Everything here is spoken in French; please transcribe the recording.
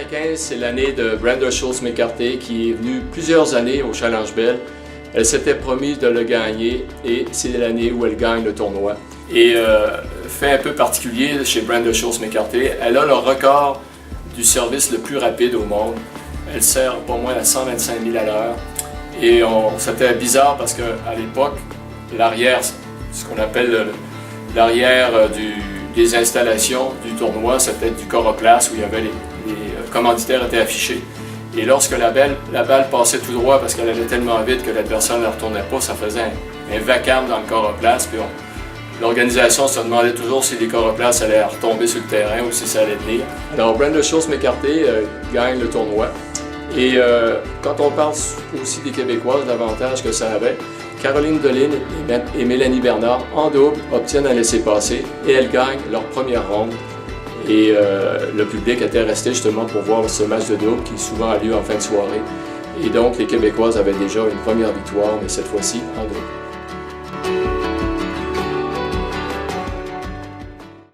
1995, c'est l'année de Brenda Schultz-McCarthy qui est venue plusieurs années au Challenge Bell. Elle s'était promise de le gagner et c'est l'année où elle gagne le tournoi. Et fait un peu particulier chez Brenda Schultz-McCarthy, elle a le record du service le plus rapide au monde. Elle sert pas moins à 125 000 à l'heure. Et c'était bizarre parce qu'à l'époque, l'arrière, ce qu'on appelle l'arrière des installations du tournoi, c'était du coroplace où il y avait les commanditaires étaient affichés. Et lorsque la balle passait tout droit parce qu'elle allait tellement vite que l'adversaire ne la retournait pas, ça faisait un vacarme dans le coroplace. Puis l'organisation se demandait toujours si les coroplaces allaient retomber sur le terrain ou si ça allait tenir. Alors Brenda Schultz-McCarthy gagne le tournoi. Et quand on parle aussi des Québécoises, l'avantage que ça avait, Caroline Deline et Mélanie Bernard, en double, obtiennent un laissez-passer et elles gagnent leur première ronde. Et le public était resté justement pour voir ce match de double qui souvent a lieu en fin de soirée. Et donc les Québécoises avaient déjà une première victoire, mais cette fois-ci en double.